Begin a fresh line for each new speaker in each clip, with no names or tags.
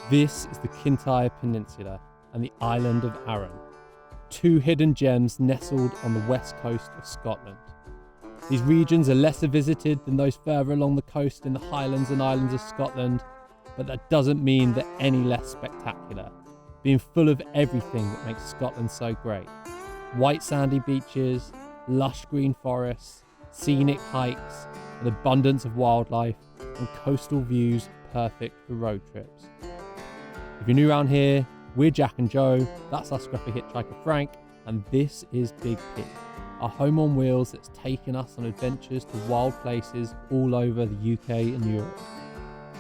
This is the Kintyre Peninsula and the island of Arran, two hidden gems nestled on the west coast of Scotland. These regions are lesser visited than those further along the coast in the Highlands and Islands of Scotland, but that doesn't mean they're any less spectacular, being full of everything that makes Scotland so great. White sandy beaches, lush green forests, scenic hikes, an abundance of wildlife, and coastal views perfect for road trips. If you're new around here, we're Jack and Joe, that's our scruffy hitchhiker Frank, and this is Big Pig, our home on wheels that's taken us on adventures to wild places all over the UK and Europe.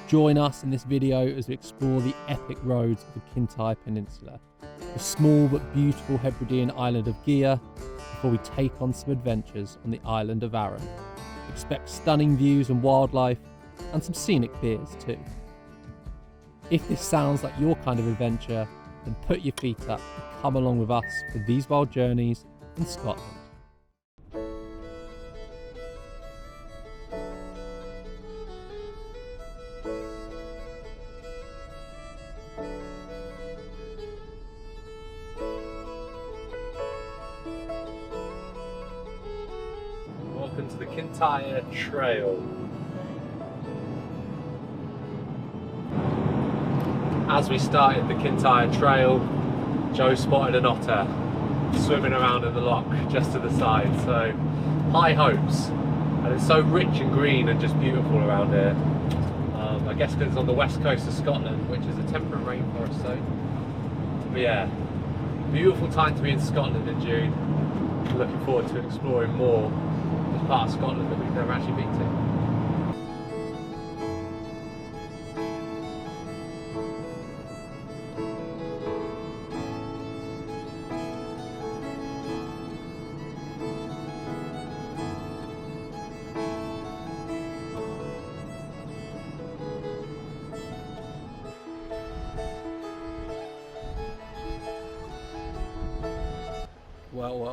Join us in this video as we explore the epic roads of the Kintyre Peninsula, the small but beautiful Hebridean island of Gigha, before we take on some adventures on the island of Arran. Expect stunning views and wildlife, and some scenic beers too. If this sounds like your kind of adventure, then put your feet up and come along with us for these wild journeys in Scotland. Welcome to the Kintyre Trail. As we started the Kintyre Trail, Joe spotted an otter swimming around in the loch just to the side, so high hopes. And it's so rich and green and just beautiful around here. I guess because it's on the west coast of Scotland, which is a temperate rainforest zone. But yeah, beautiful time to be in Scotland in June. Looking forward to exploring more this part of Scotland that we've never actually been to.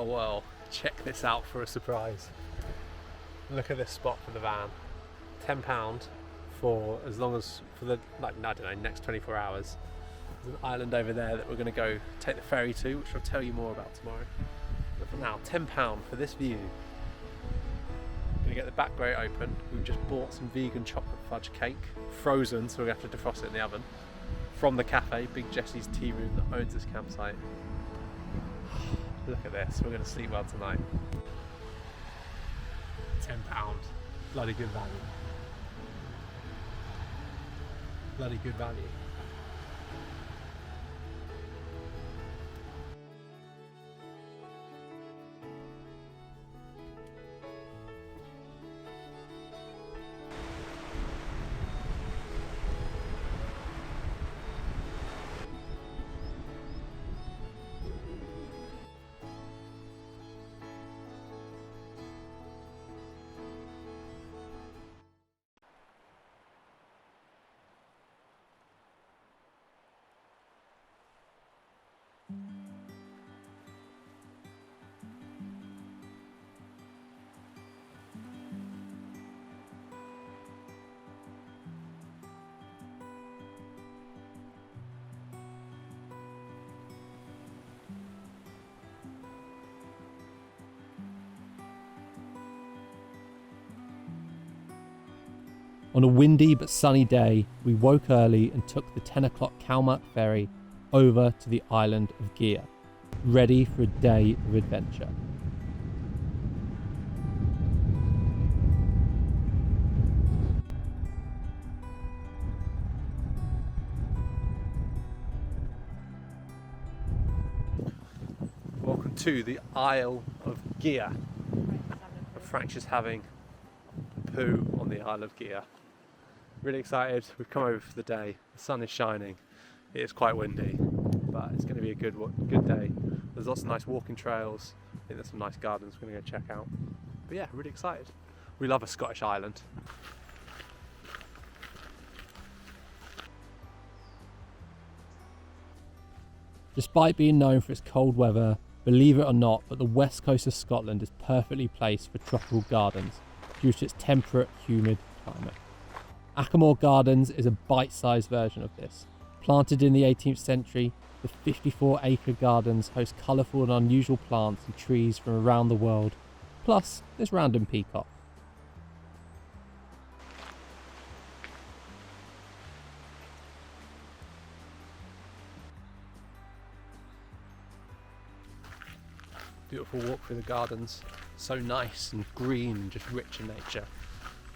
Well, check this out for a surprise. Look at this spot for the van. £10 for as long as, for the, I don't know, next 24 hours. There's an island over there that we're going to go take the ferry to, which I'll tell you more about tomorrow. But for now, £10 for this view. I'm going to get the back grate open. We've just bought some vegan chocolate fudge cake, frozen, so we're going to have to defrost it in the oven, from the cafe, Big Jessie's tea room that owns this campsite. Look at this, we're going to sleep well tonight. £10, bloody good value. Bloody good value. On a windy but sunny day, we woke early and took the 10 o'clock Calmart ferry over to the island of Gigha, ready for a day of adventure. Welcome to the Isle of Gigha. Frank's just having a poo on the Isle of Gigha. Really excited, we've come over for the day, the sun is shining, it is quite windy, but it's going to be a good day. There's lots of nice walking trails, I think there's some nice gardens we're going to go check out. But yeah, really excited. We love a Scottish island. Despite being known for its cold weather, believe it or not, but the west coast of Scotland is perfectly placed for tropical gardens due to its temperate, humid climate. Achamore Gardens is a bite-sized version of this. Planted in the 18th century, the 54-acre gardens host colourful and unusual plants and trees from around the world, plus this random peacock. Beautiful walk through the gardens, so nice and green and just rich in nature.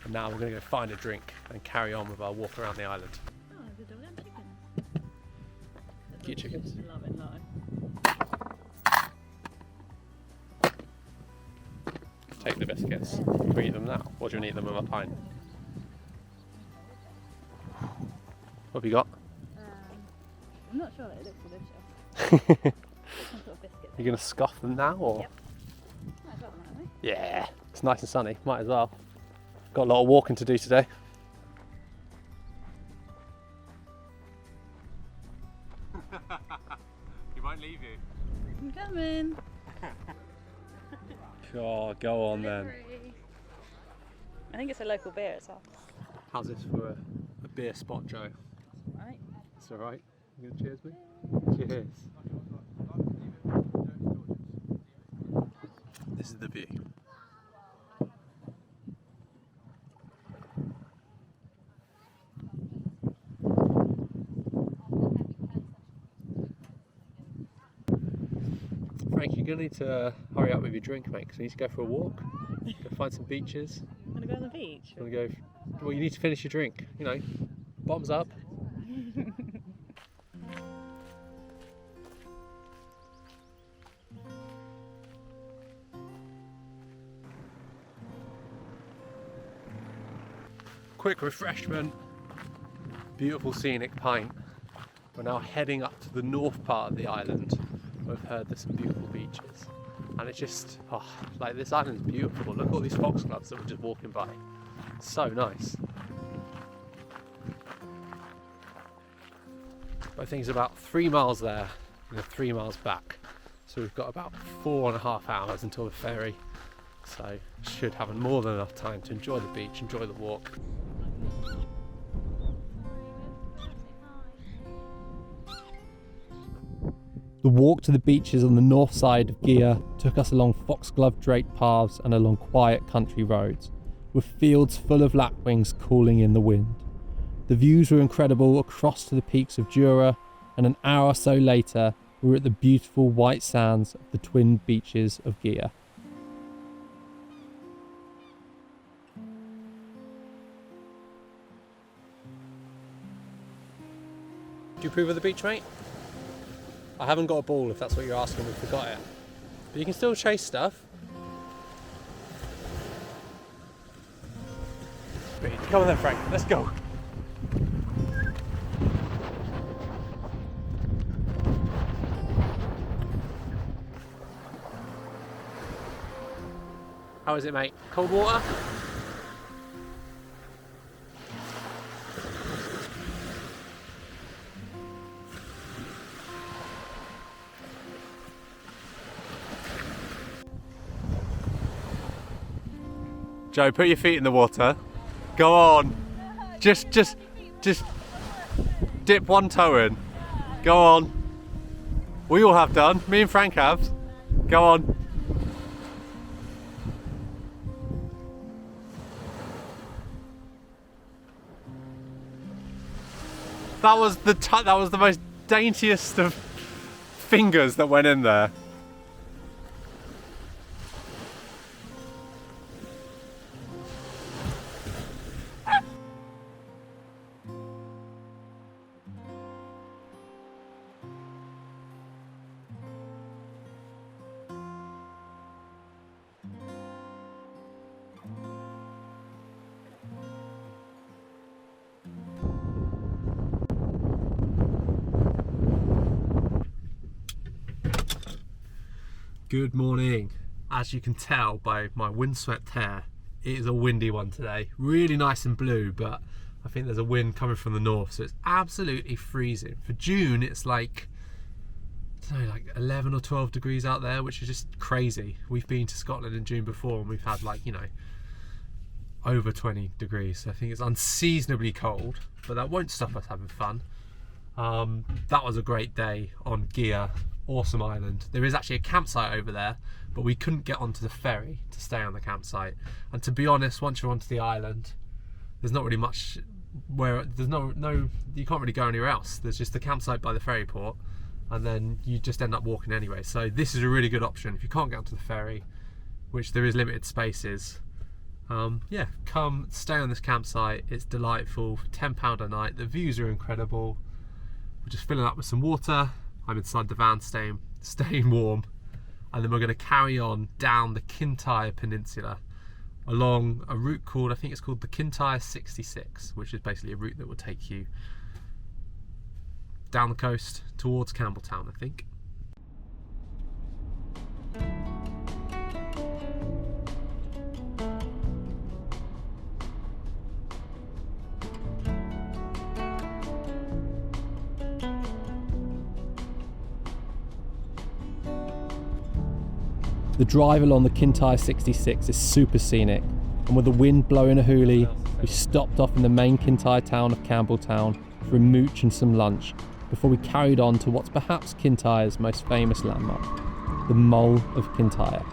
And now we're going to go find a drink and carry on with our walk around the island.
Oh, there's a double chickens.
Cute chickens.
Love it, love.
Take the biscuits. Do we eat them now, or do you want to eat them with a pint? What have you got?
I'm not sure, it looks delicious. Some sort of biscuit.
You're going to scoff them now, or?
Yep. Might as well, mightn't we?
Yeah, it's nice and sunny, might as well. Got a lot of walking to do today. He won't leave you.
I'm coming.
Oh, go on then.
I think it's a local beer as well.
How's this for a beer spot, Joe?
Right.
It's alright. You gonna cheers me? Cheers. This is the view. Frank, you're gonna need to hurry up with your drink, mate, because we need to go for a walk. Go find some beaches.
Want to go on the beach?
Want to go? Well, you need to finish your drink. You know, bottoms up. Quick refreshment. Beautiful scenic pint. We're now heading up to the north part of the island. We've heard there's some beautiful beaches, and it's just, oh, like this island's beautiful. Look at all these foxgloves that we're just walking by. It's so nice. But I think it's about 3 miles there and 3 miles back. So we've got about 4.5 hours until the ferry. So should have more than enough time to enjoy the beach, enjoy the walk. The walk to the beaches on the north side of Gigha took us along foxglove draped paths and along quiet country roads, with fields full of lapwings cooling in the wind. The views were incredible across to the peaks of Jura, and an hour or so later we were at the beautiful white sands of the twin beaches of Gigha. Do you approve of the beach, mate? I haven't got a ball if that's what you're asking, we forgot it. But you can still chase stuff. Come on then, Frank, let's go. How is it, mate? Cold water? Joe, put your feet in the water. Go on. Just dip one toe in. Go on. We all have done. Me and Frank have. Go on. That was the most daintiest of fingers that went in there. Good morning. As you can tell by my windswept hair, it is a windy one today. Really nice and blue, but I think there's a wind coming from the north, so it's absolutely freezing. For June, it's like, I don't know, like 11 or 12 degrees out there, which is just crazy. We've been to Scotland in June before and we've had like, you know, over 20 degrees. So I think it's unseasonably cold, but that won't stop us having fun. That was a great day on Gigha, awesome island. There is actually a campsite over there, but we couldn't get onto the ferry to stay on the campsite. And to be honest, once you're onto the island, there's not really much where, there's no you can't really go anywhere else. There's just the campsite by the ferry port, and then you just end up walking anyway. So this is a really good option if you can't get onto the ferry, which there is limited spaces. Yeah, come stay on this campsite. It's delightful for £10 a night. The views are incredible. We're just filling up with some water. I'm inside the van staying warm, and then we're going to carry on down the Kintyre Peninsula along a route called, I think it's called the Kintyre 66, which is basically a route that will take you down the coast towards Campbelltown, I think.
The drive along the Kintyre 66 is super scenic, and with the wind blowing a hoolie, we stopped off in the main Kintyre town of Campbelltown for a mooch and some lunch before we carried on to what's perhaps Kintyre's most famous landmark, the Mull of Kintyre.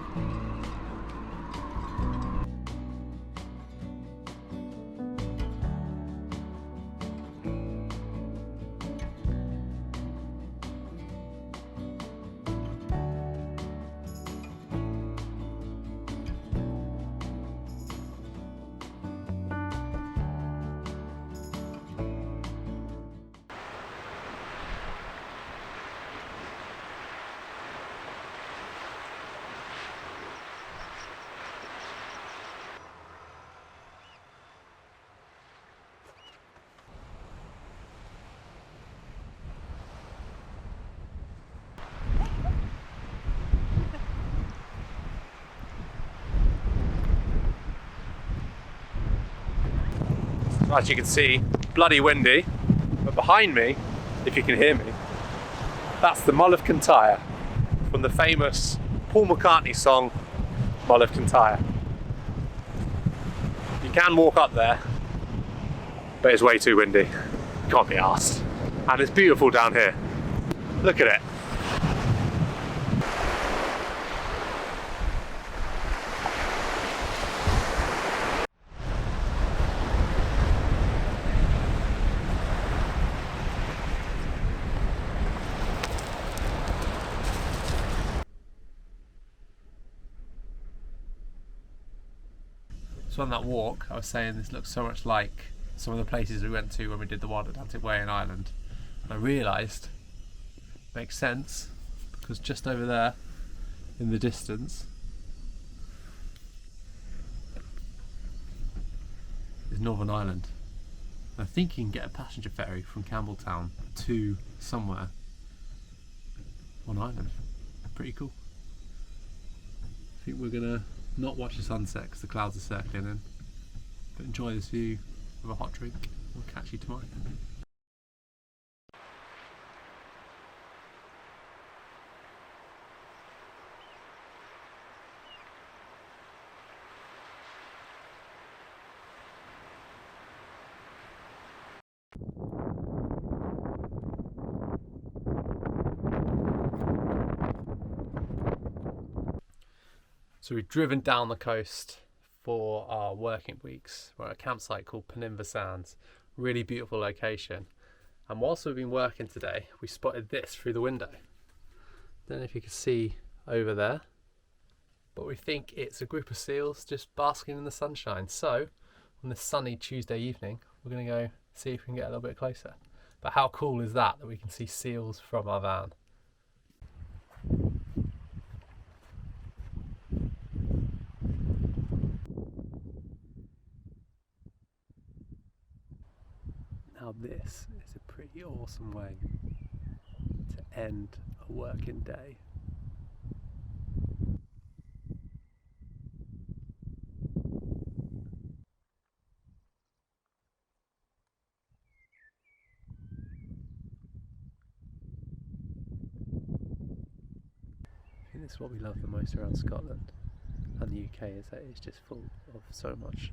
As you can see, bloody windy, but behind me, if you can hear me, that's the Mull of Kintyre from the famous Paul McCartney song, Mull of Kintyre. You can walk up there, but it's way too windy. Can't be arsed. And it's beautiful down here. Look at it. So on that walk, I was saying this looks so much like some of the places we went to when we did the Wild Atlantic Way in Ireland. And I realised, makes sense, because just over there, in the distance, is Northern Ireland. And I think you can get a passenger ferry from Campbelltown to somewhere on Ireland. Pretty cool. I think we're gonna not watch the sunset because the clouds are circling in, but enjoy this view with a hot drink. We'll catch you tomorrow. So we've driven down the coast for our working weeks. We're at a campsite called Peninver Sands. Really beautiful location. And whilst we've been working today, we spotted this through the window. Don't know if you can see over there, but we think it's a group of seals just basking in the sunshine. So on this sunny Tuesday evening, we're going to go see if we can get a little bit closer. But how cool is that we can see seals from our van? Now this is a pretty awesome way to end a working day. I think this is what we love the most around Scotland and the UK, is that it's just full of so much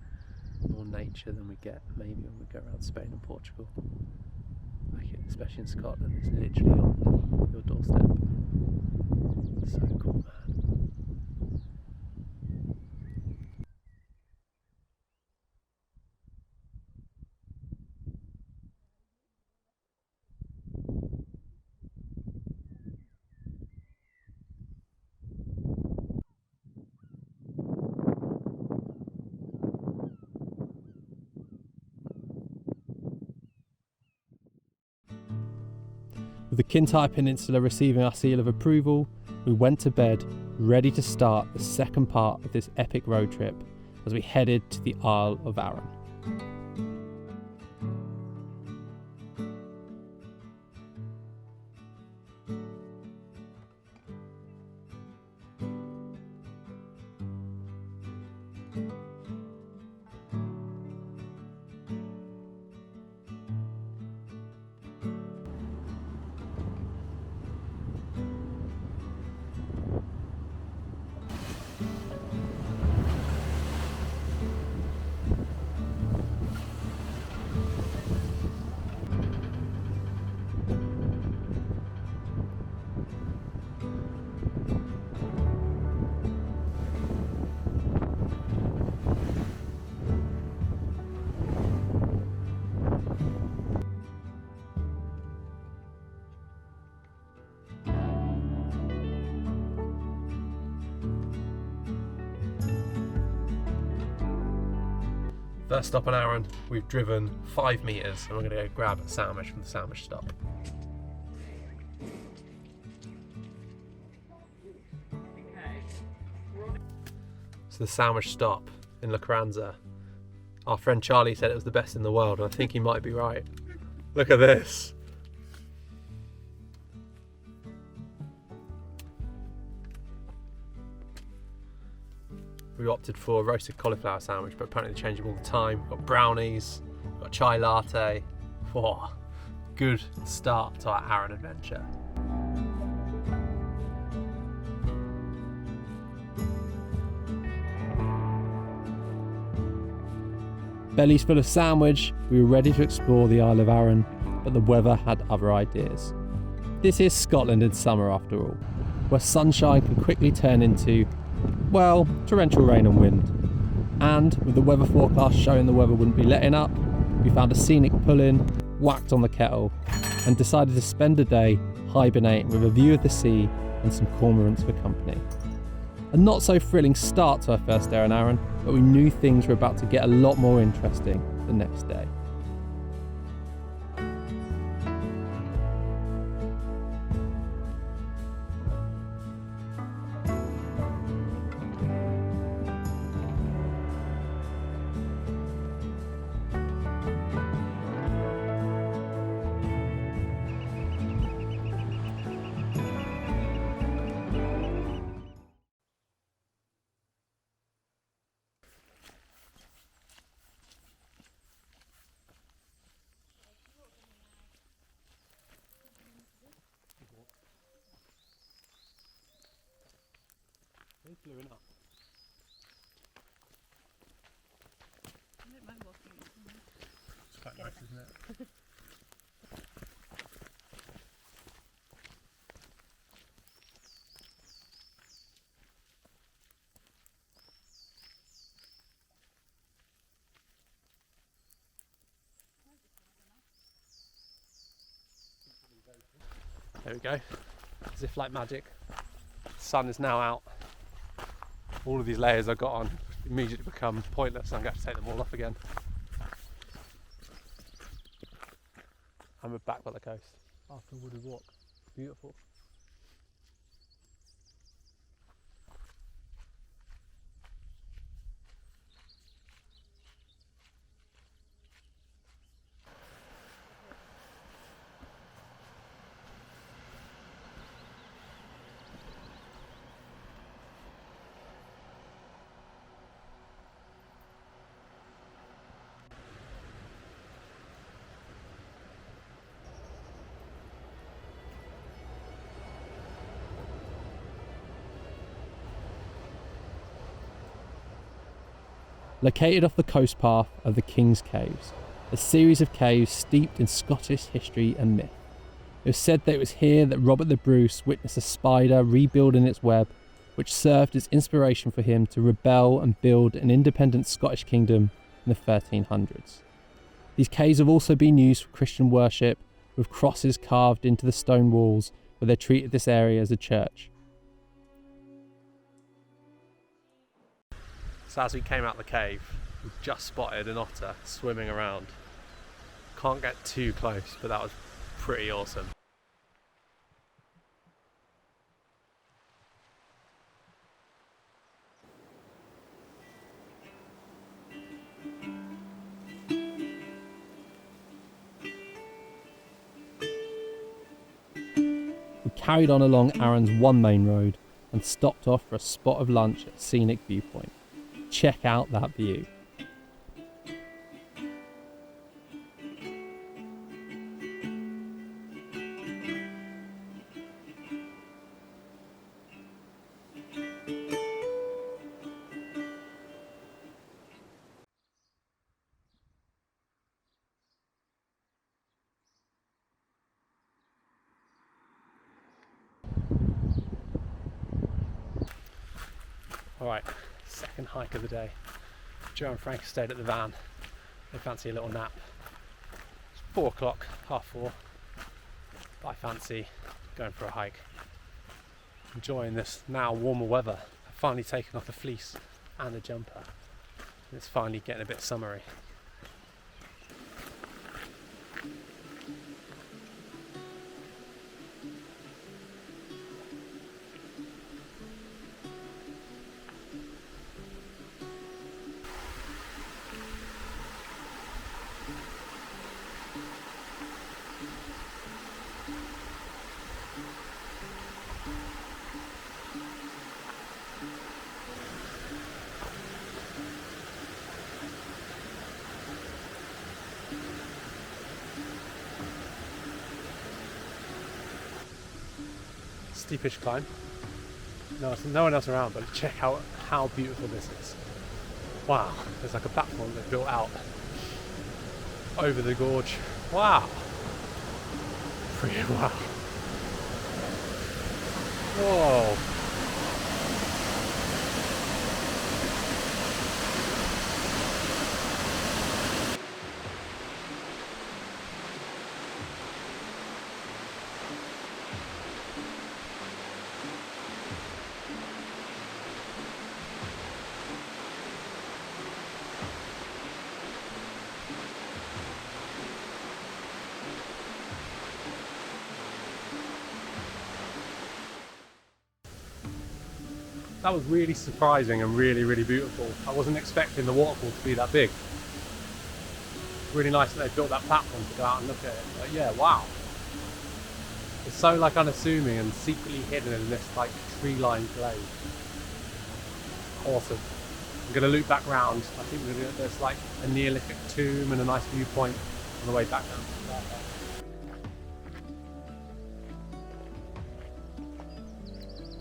more nature than we get maybe when we go around Spain and Portugal. Like especially in Scotland. It's literally on your doorstep. So cool, man. With the Kintyre Peninsula receiving our seal of approval, we went to bed, ready to start the second part of this epic road trip as we headed to the Isle of Arran. First stop on Arran, we've driven 5 metres and we're going to go grab a sandwich from the sandwich stop. So the sandwich stop in La Carranza. Our friend Charlie said it was the best in the world, and I think he might be right. Look at this. We opted for a roasted cauliflower sandwich, but apparently they change them all the time. We've got brownies, we've got chai latte. Whoa, good start to our Arran adventure. Bellies full of sandwich, we were ready to explore the Isle of Arran, but the weather had other ideas. This is Scotland in summer after all, where sunshine can quickly turn into, well, torrential rain and wind. And with the weather forecast showing the weather wouldn't be letting up, we found a scenic pull-in, whacked on the kettle, and decided to spend a day hibernating with a view of the sea and some cormorants for company. A not so thrilling start to our first day on Arran, but we knew things were about to get a lot more interesting the next day. It's blue enough.
I don't mind walking in summer.
It's quite nice, isn't it? There we go. As if like magic, the sun is now out. All of these layers I got on immediately become pointless. I'm going to have to take them all off again. And we're back by the coast after a wooded walk. Beautiful. Located off the coast path are the King's Caves, a series of caves steeped in Scottish history and myth.
It was said that it was here that Robert the Bruce witnessed a spider rebuilding its web, which served as inspiration for him to rebel and build an independent Scottish kingdom in the 1300s. These caves have also been used for Christian worship, with crosses carved into the stone walls where they treated this area as a church.
So as we came out the cave, we just spotted an otter swimming around. Can't get too close, but that was pretty awesome.
We carried on along Arran's one main road and stopped off for a spot of lunch at Scenic Viewpoint. Check out that view.
Alright, second hike of the day. Joe and Frank stayed at the van. They fancy a little nap. It's 4 o'clock, half 4. But I fancy going for a hike. Enjoying this now warmer weather. I've finally taken off the fleece and the jumper. It's finally getting a bit summery. Steepish climb. No, there's no one else around, but check out how beautiful this is. Wow, there's like a platform they built out over the gorge. Wow. Pretty wow. Whoa. That was really surprising and really, really beautiful. I wasn't expecting the waterfall to be that big. Really nice that they built that platform to go out and look at it. But yeah, wow. It's so like unassuming and secretly hidden in this like tree-lined glade. Awesome. I'm gonna loop back round. I think there's like a neolithic tomb and a nice viewpoint on the way back down.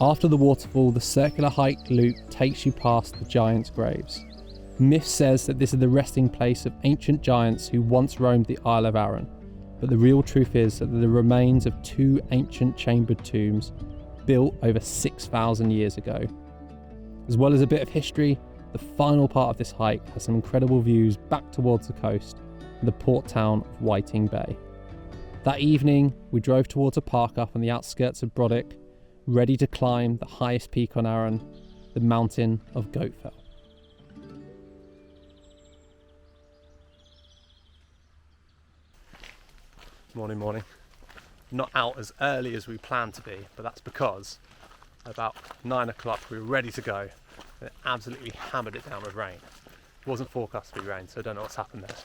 After the waterfall, the circular hike loop takes you past the giants' graves. Myth says that this is the resting place of ancient giants who once roamed the Isle of Arran, but the real truth is that they're the remains of 2 ancient chambered tombs built over 6,000 years ago. As well as a bit of history, the final part of this hike has some incredible views back towards the coast and the port town of Whiting Bay. That evening, we drove towards a park up on the outskirts of Brodick, ready to climb the highest peak on Arran, the mountain of Goatfell.
Morning. Not out as early as we planned to be, but that's because about 9 o'clock we were ready to go and it absolutely hammered it down with rain. It wasn't forecast to be rain, so I don't know what's happened there.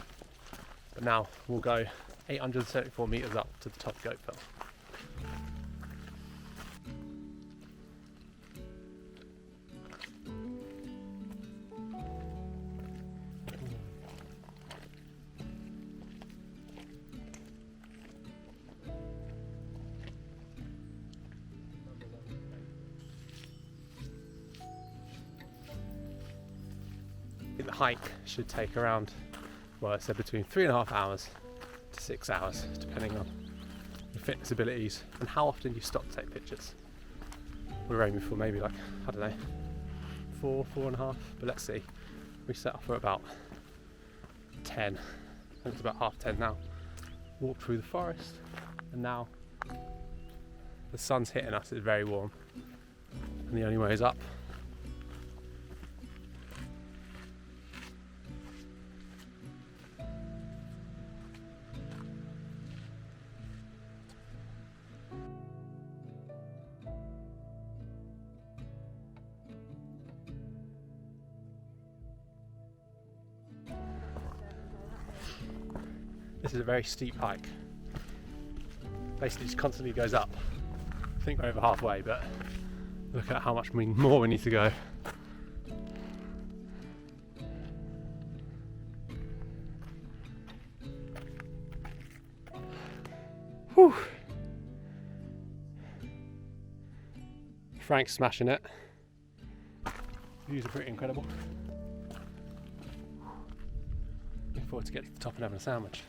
But now we'll go 874 metres up to the top of Goatfell. The hike should take around, well, I said between 3.5 hours to 6 hours, depending on your fitness abilities and how often you stop to take pictures. We're aiming for maybe like, I don't know, 4.5, but let's see. We set off for about 10, I think it's about 10:30 now. Walked through the forest and now the sun's hitting us, it's very warm and the only way is up. This is a very steep hike. Basically just constantly goes up. I think we're over halfway, but look at how much more we need to go. Whew. Frank's smashing it. Views are pretty incredible. Looking forward to getting to the top and having a sandwich.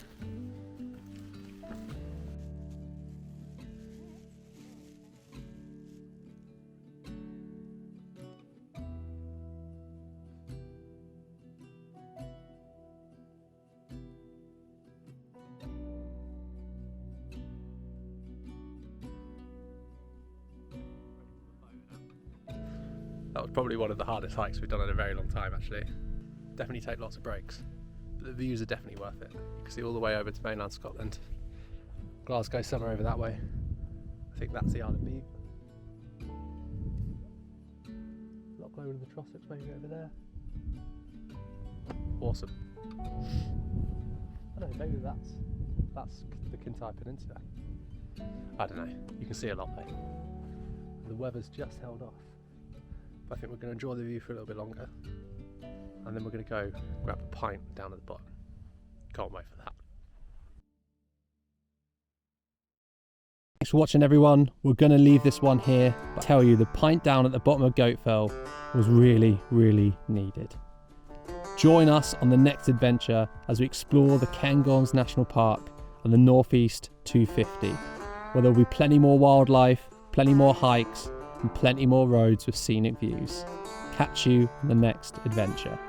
That was probably one of the hardest hikes we've done in a very long time actually. Definitely take lots of breaks, but the views are definitely worth it. You can see all the way over to mainland Scotland. Glasgow somewhere over that way. I think that's the Isle of Gigha. Loch Lomond of the Trossachs maybe over there. Awesome. I don't know, maybe that's the Kintyre Peninsula. I don't know, you can see a lot there. The weather's just held off. But I think we're going to enjoy the view for a little bit longer and then we're going to go grab a pint down at the bottom. Can't wait for that. Thanks for watching everyone. We're going to leave this one here, but I tell you the pint down at the bottom of Goatfell was really, really needed. Join us on the next adventure as we explore the Cairngorms National Park and the Northeast 250, where there'll be plenty more wildlife, plenty more hikes and plenty more roads with scenic views. Catch you on the next adventure.